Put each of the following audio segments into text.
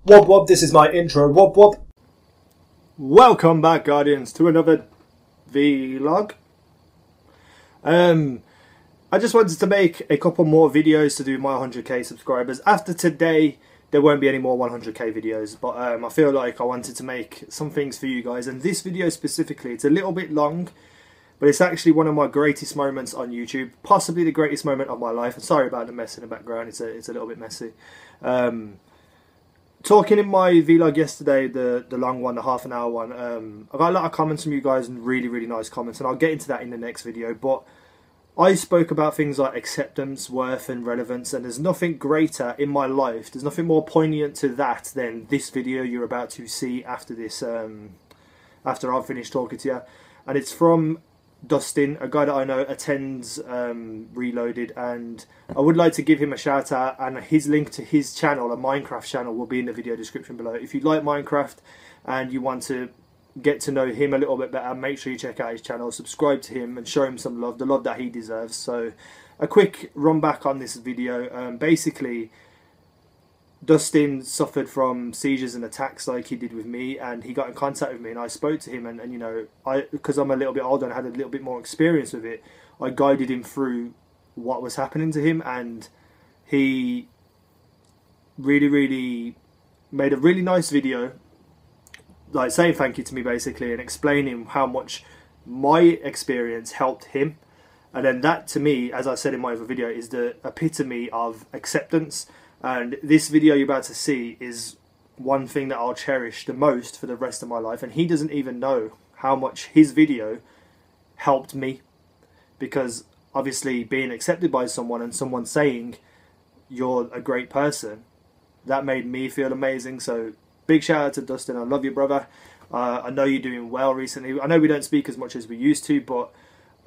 Wob wob, this is my intro. Wob wob. Welcome back, Guardians, to another vlog. I just wanted to make a couple more videos to do my 100k subscribers. After today, there won't be any more 100k videos, but I feel like I wanted to make some things for you guys. And this video specifically, it's a little bit long, but it's actually one of my greatest moments on YouTube. Possibly the greatest moment of my life. And sorry about the mess in the background, it's a little bit messy. Talking in my vlog yesterday, the long one, the half an hour one, I got a lot of comments from you guys and really nice comments, and I'll get into that in the next video. But I spoke about things like acceptance, worth and relevance, and there's nothing greater in my life, there's nothing more poignant to that than this video you're about to see after this, after I've finished talking to you. And it's from Dustin, a guy that I know attends Reloaded, and I would like to give him a shout out, and his link to his channel, a Minecraft channel, will be in the video description below. If you like Minecraft and you want to get to know him a little bit better, make sure you check out his channel, subscribe to him and show him some love, the love that he deserves. So a quick run back on this video. Basically, Dustin suffered from seizures and attacks like he did with me, and he got in contact with me, and I spoke to him, and you know, because I'm a little bit older and had a little bit more experience with it, I guided him through what was happening to him, and he really made a really nice video, like saying thank you to me basically, and explaining how much my experience helped him. And then that, to me, as I said in my other video, is the epitome of acceptance. And this video you're about to see is one thing that I'll cherish the most for the rest of my life. And he doesn't even know how much his video helped me. Because obviously being accepted by someone and someone saying you're a great person, that made me feel amazing. So big shout out to Dustin. I love you, brother. I know you're doing well recently. I know we don't speak as much as we used to, but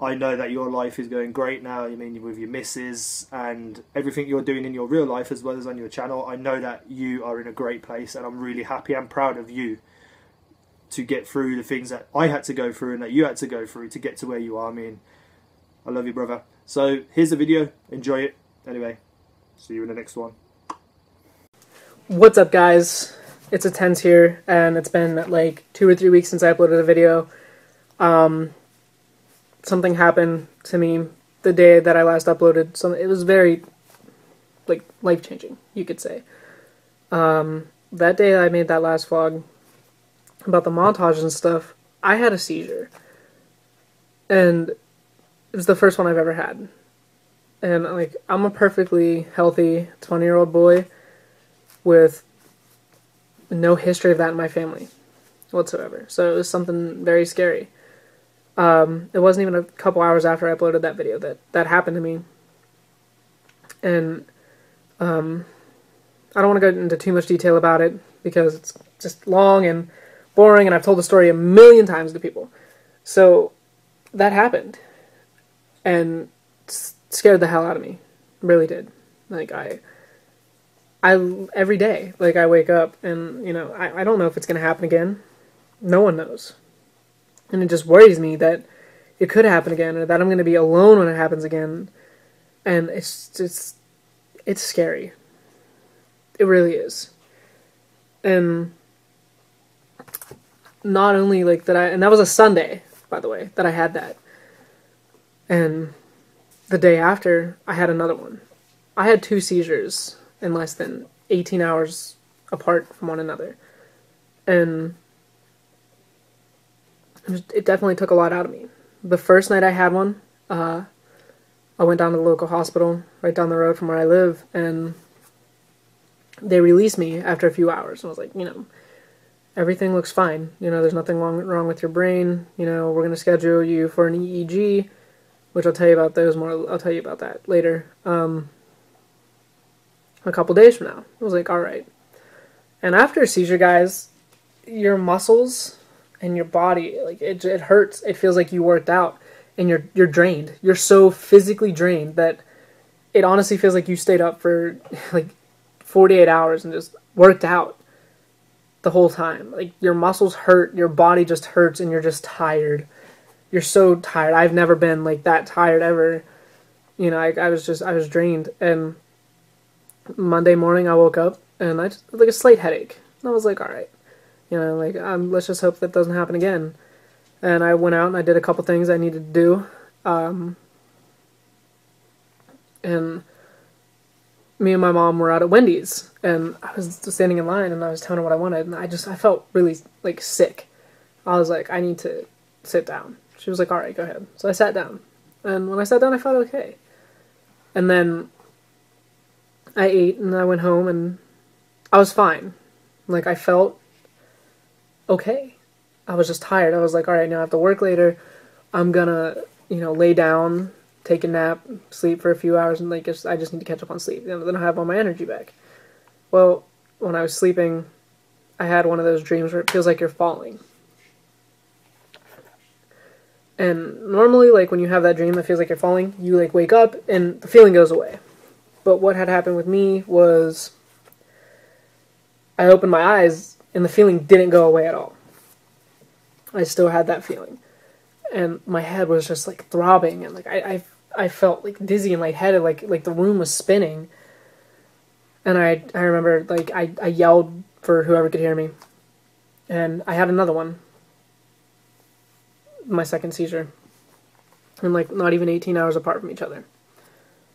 I know that your life is going great now. I mean, with your missus and everything you're doing in your real life as well as on your channel. I know that you are in a great place, and I'm really happy and proud of you to get through the things that I had to go through and that you had to go through to get to where you are. I mean, I love you, brother. So here's the video. Enjoy it. Anyway, see you in the next one. What's up, guys? It's a Tense here, and it's been like 2 or 3 weeks since I uploaded a video. Something happened to me the day that I last uploaded. It was very, like, life-changing, you could say. That day I made that last vlog about the montage and stuff, I had a seizure. And it was the first one I've ever had. And, like, I'm a perfectly healthy 20-year-old boy with no history of that in my family whatsoever. So it was something very scary. It wasn't even a couple hours after I uploaded that video that happened to me. And I don't want to go into too much detail about it because it's just long and boring, and I've told the story a million times to people. So that happened, and scared the hell out of me. Really did. Like, I every day, like, I wake up and, you know, I don't know if it's going to happen again. No one knows. And it just worries me that it could happen again, or that I'm going to be alone when it happens again. And it's scary. It really is. And not only like that and that was a Sunday, by the way, that I had that. And the day after, I had another one. I had 2 seizures in less than 18 hours apart from one another. And it definitely took a lot out of me. The first night I had one, I went down to the local hospital right down the road from where I live, and they released me after a few hours. And I was like, you know, everything looks fine. You know, there's nothing wrong with your brain. You know, we're going to schedule you for an EEG, which I'll tell you about those more. I'll tell you about that later. A couple days from now. I was like, all right. And after a seizure, guys, your muscles and your body, like, it hurts. It feels like you worked out, and you're drained. You're so physically drained that it honestly feels like you stayed up for like 48 hours and just worked out the whole time. Like, your muscles hurt, your body just hurts, and you're just tired. You're so tired. I've never been like that tired ever. You know, I was drained. And Monday morning I woke up and I just like a slight headache. And I was like, alright. Like, let's just hope that doesn't happen again. And I went out and I did a couple things I needed to do. And me and my mom were out at Wendy's. And I was standing in line and I was telling her what I wanted. And I felt really, like, sick. I was like, I need to sit down. She was like, alright, go ahead. So I sat down. And when I sat down, I felt okay. And then I ate and I went home and I was fine. Like, I felt okay. I was just tired. I was like, alright, now I have to work later. I'm gonna, lay down, take a nap, sleep for a few hours, and I just need to catch up on sleep. Then I'll have all my energy back. Well, when I was sleeping, I had one of those dreams where it feels like you're falling. And normally, like, when you have that dream that feels like you're falling, you, like, wake up and the feeling goes away. But what had happened with me was I opened my eyes and the feeling didn't go away at all. I still had that feeling. And my head was just, like, throbbing, and, like, I felt, like, dizzy and lightheaded, like the room was spinning. And I remember, like, I yelled for whoever could hear me. And I had another one. My second seizure. And, like, not even 18 hours apart from each other.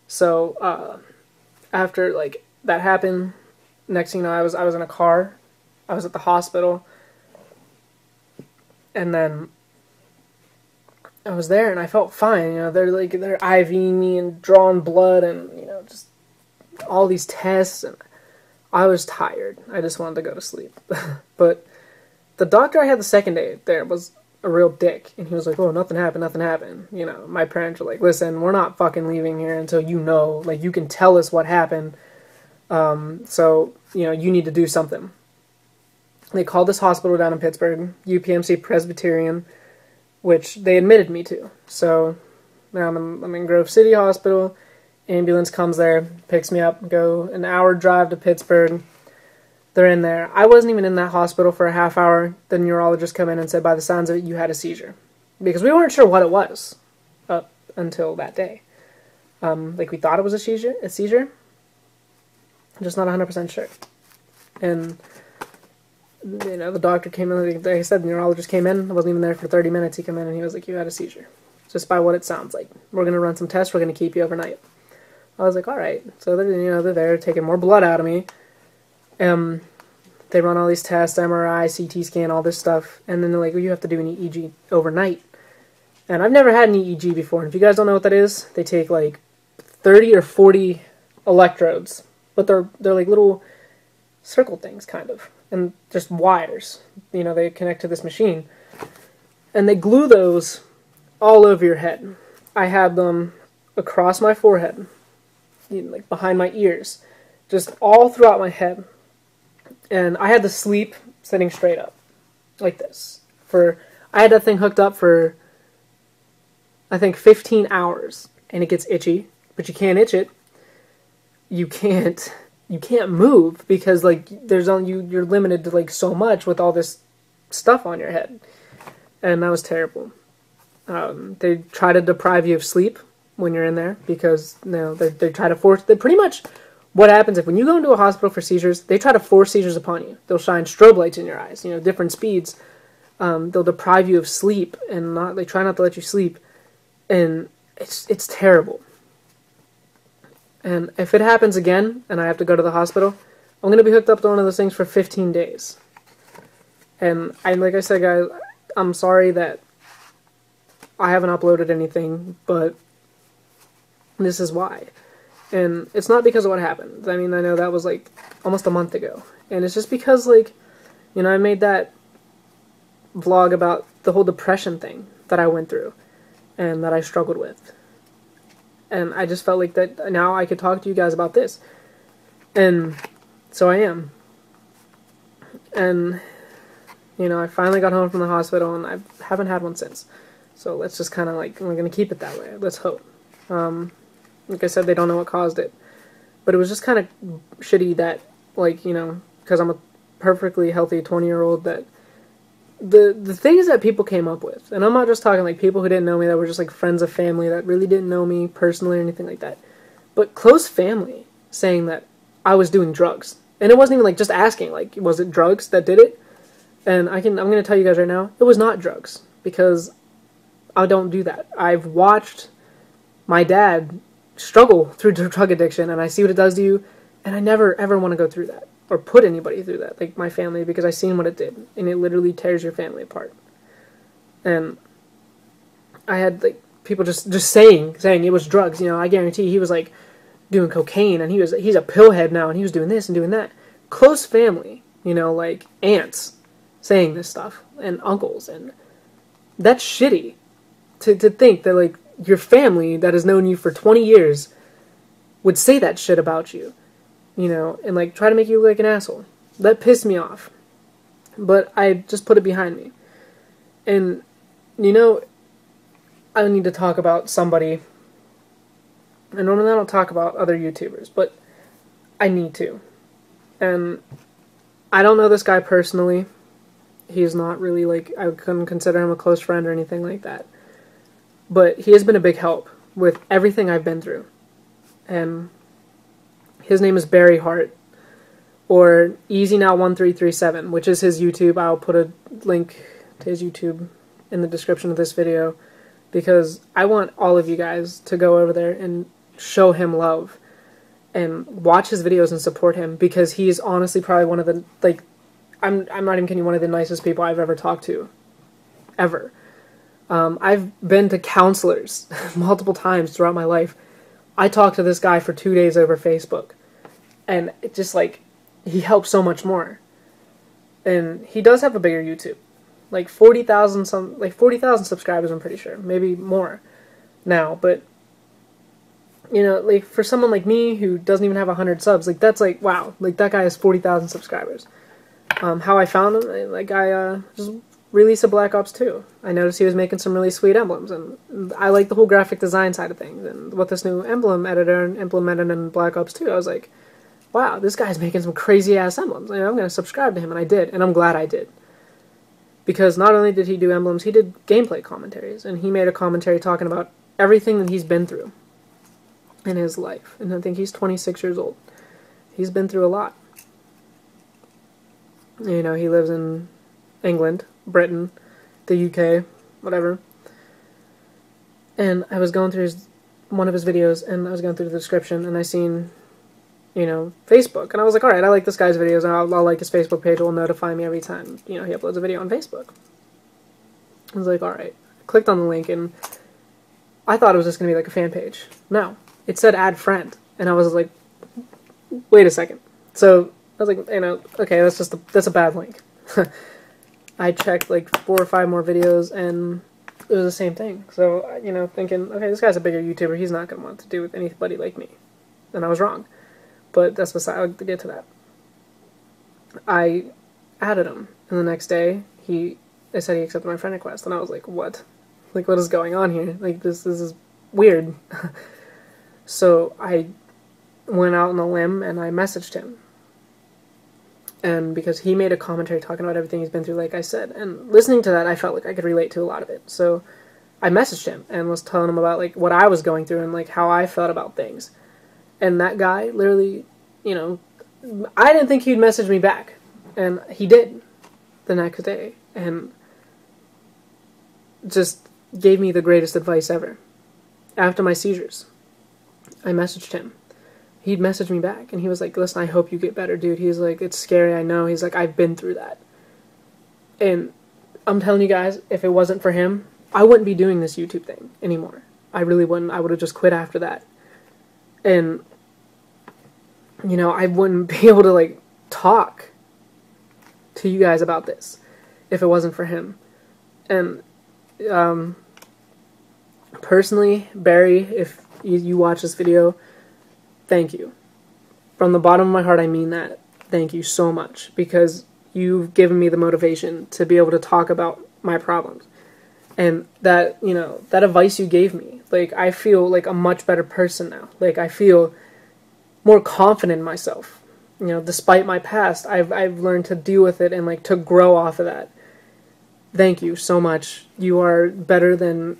So, after, like, that happened, next thing you know, I was in a car. I was at the hospital. And then I was there and I felt fine. They're IVing me and drawing blood and, just all these tests. And I was tired. I just wanted to go to sleep. But the doctor I had the second day there was a real dick. And he was like, oh, nothing happened. My parents were like, listen, we're not fucking leaving here until like, you can tell us what happened. So, you need to do something. They called this hospital down in Pittsburgh, UPMC Presbyterian, which they admitted me to. So now I'm in Grove City Hospital. Ambulance comes there, picks me up, go an hour drive to Pittsburgh. They're in there. I wasn't even in that hospital for a half hour. The neurologist came in and said, by the sounds of it, you had a seizure. Because we weren't sure what it was up until that day. Like, we thought it was a seizure. I'm just not 100% sure. And the doctor came in, like I said, the neurologist came in. I wasn't even there for 30 minutes. He came in and he was like, you had a seizure. Just by what it sounds like. We're going to run some tests. We're going to keep you overnight. I was like, all right. So they're there taking more blood out of me. They run all these tests, MRI, CT scan, all this stuff. And then they're like, well, you have to do an EEG overnight. And I've never had an EEG before. And if you guys don't know what that is, they take like 30 or 40 electrodes. But they're like little circle things, kind of. And just wires. They connect to this machine. And they glue those all over your head. I had them across my forehead, like behind my ears, just all throughout my head. And I had to sleep sitting straight up, like this. I had that thing hooked up for, I think, 15 hours. And it gets itchy, but you can't itch it. You can't move because, like, you're limited to, like, so much with all this stuff on your head. And that was terrible. They try to deprive you of sleep when you're in there because, they try to force... Pretty much what happens when you go into a hospital for seizures, they try to force seizures upon you. They'll shine strobe lights in your eyes, different speeds. They'll deprive you of sleep and they try not to let you sleep. And it's terrible. And if it happens again, and I have to go to the hospital, I'm going to be hooked up to one of those things for 15 days. And like I said, guys, I'm sorry that I haven't uploaded anything, but this is why. And it's not because of what happened. I mean, I know that was, like, almost a month ago. And it's just because, like, I made that vlog about the whole depression thing that I went through and that I struggled with. And I just felt like that now I could talk to you guys about this. And so I am. And, I finally got home from the hospital, and I haven't had one since. So let's just kind of, like, we're going to keep it that way. Let's hope. Like I said, they don't know what caused it. But it was just kind of shitty that, like, because I'm a perfectly healthy 20-year-old, that the things that people came up with, and I'm not just talking like people who didn't know me that were just like friends of family that really didn't know me personally or anything like that, but close family saying that I was doing drugs And it wasn't even like just asking, like, was it drugs that did it? And I'm going to tell you guys right now, it was not drugs, because I don't do that. I've watched my dad struggle through drug addiction, and I see what it does to you, and I never ever want to go through that or put anybody through that, like my family, because I've seen what it did, and it literally tears your family apart. And I had like people just saying it was drugs. You know, I guarantee he was like doing cocaine, and he's a pillhead now, and he was doing this and doing that. Close family, you know, like aunts saying this stuff, and uncles, and that's shitty. To think that like your family that has known you for 20 years would say that shit about you, you know, and like try to make you look like an asshole. That pissed me off, but I just put it behind me. And you know, I need to talk about somebody. And normally I don't talk about other YouTubers, but I need to. And I don't know this guy personally. He's not really like, I couldn't consider him a close friend or anything like that. But he has been a big help with everything I've been through. And his name is Barry Hart, or EasyNow1337, which is his YouTube. I'll put a link to his YouTube in the description of this video, because I want all of you guys to go over there and show him love and watch his videos and support him, because he's honestly probably one of the, like, I'm not even kidding, one of the nicest people I've ever talked to, ever. I've been to counselors multiple times throughout my life. I talked to this guy for 2 days over Facebook, and it just like, he helps so much more. And he does have a bigger YouTube, like 40,000 subscribers, I'm pretty sure, maybe more now. But you know, like for someone like me who doesn't even have 100 subs, like that's like, wow, like that guy has 40,000 subscribers. How I found him, like I just released a Black Ops 2. I noticed he was making some really sweet emblems, and I like the whole graphic design side of things, and what this new emblem editor implemented in Black Ops 2, I was like, wow, this guy's making some crazy ass emblems. You know, I'm going to subscribe to him, and I did, and I'm glad I did. Because not only did he do emblems, he did gameplay commentaries, and he made a commentary talking about everything that he's been through in his life. And I think he's 26 years old. He's been through a lot. You know, he lives in England, Britain, the UK, whatever. And I was going through one of his videos, and I was going through the description, and I seen, you know, Facebook. And I was like, alright, I like this guy's videos, and I'll like his Facebook page. It will notify me every time, you know, he uploads a video on Facebook. I was like, alright. Clicked on the link, and I thought it was just going to be like a fan page. No. It said add friend. And I was like, wait a second. So, I was like, you know, okay, that's a bad link. I checked like 4 or 5 more videos, and it was the same thing. So, you know, thinking, okay, this guy's a bigger YouTuber. He's not going to want to do with anybody like me. And I was wrong. But that's beside, I'll get to that. I added him, and the next day, they said he accepted my friend request, and I was like, what? Like, what is going on here? Like, this is weird. So, I went out on a limb, and I messaged him. And because he made a commentary talking about everything he's been through, like I said, and listening to that, I felt like I could relate to a lot of it. So, I messaged him, and was telling him about, like, what I was going through, and, like, how I felt about things. And that guy literally, you know, I didn't think he'd message me back. And he did the next day. And just gave me the greatest advice ever. After my seizures, I messaged him. He'd message me back. And he was like, listen, I hope you get better, dude. He's like, it's scary, I know. He's like, I've been through that. And I'm telling you guys, if it wasn't for him, I wouldn't be doing this YouTube thing anymore. I really wouldn't. I would have just quit after that. And, you know, I wouldn't be able to, like, talk to you guys about this if it wasn't for him. And, personally, Barry, if you watch this video, thank you. From the bottom of my heart, I mean that. Thank you so much, because you've given me the motivation to be able to talk about my problems. And that, you know, that advice you gave me, like, I feel like a much better person now. Like, I feel more confident in myself. You know, despite my past, I've learned to deal with it and, like, to grow off of that. Thank you so much. You are better than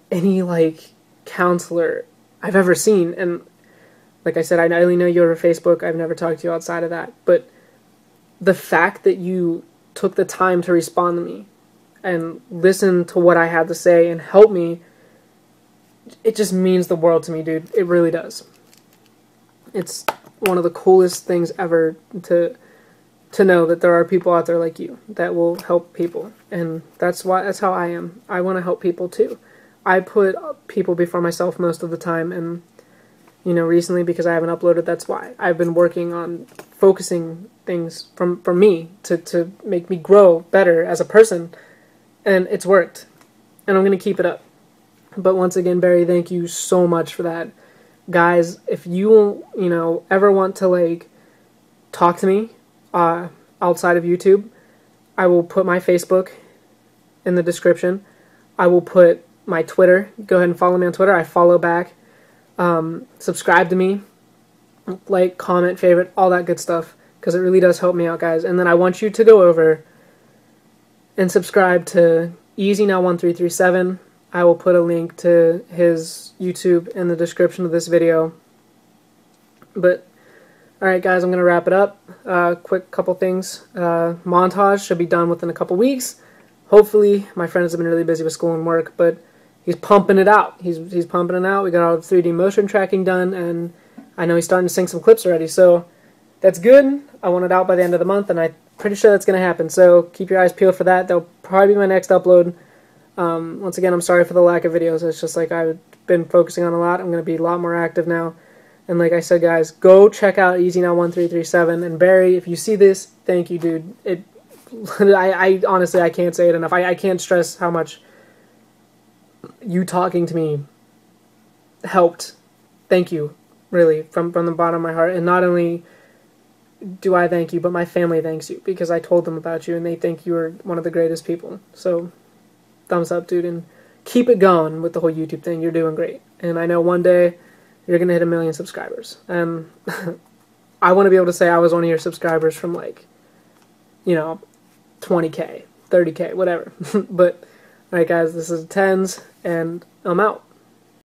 any, like, counselor I've ever seen. And Like I said, I only know you over Facebook. I've never talked to you outside of that. But the fact that you took the time to respond to me and listen to what I had to say and help me, it just means the world to me, dude. It really does. It's one of the coolest things ever to know that there are people out there like you that will help people. And that's how I am. I want to help people too. I put people before myself most of the time, and recently, because I haven't uploaded, that's why. I've been working on focusing things from me to make me grow better as a person, and it's worked. And I'm going to keep it up. But once again, Barry, thank you so much for that. Guys, if you, ever want to, talk to me outside of YouTube, I will put my Facebook in the description. I will put my Twitter. Go ahead and follow me on Twitter. I follow back. Subscribe to me. Like, comment, favorite, all that good stuff. Because it really does help me out, guys. And then I want you to go over and subscribe to EasyNow1337. I will put a link to his YouTube in the description of this video. But, alright guys, I'm going to wrap it up. Quick couple things. Montage should be done within a couple weeks. Hopefully, my friends have been really busy with school and work, but he's pumping it out. He's pumping it out. We got all the 3D motion tracking done, and I know he's starting to sync some clips already, so that's good. I want it out by the end of the month, and I'm pretty sure that's going to happen, so keep your eyes peeled for that. That'll probably be my next upload. Once again, I'm sorry for the lack of videos. It's just like I've been focusing on a lot. I'm going to be a lot more active now. And like I said, guys, go check out EasyNow1337. And Barry, if you see this, thank you, dude. I honestly, I can't say it enough. I can't stress how much you talking to me helped. Thank you, really, from the bottom of my heart. And not only do I thank you, but my family thanks you, because I told them about you, and they think you are one of the greatest people. So, thumbs up, dude, and keep it going with the whole YouTube thing. You're doing great. And I know one day you're going to hit 1 million subscribers. And I want to be able to say I was one of your subscribers from, 20K, 30K, whatever. But, alright guys, this is Tens, and I'm out.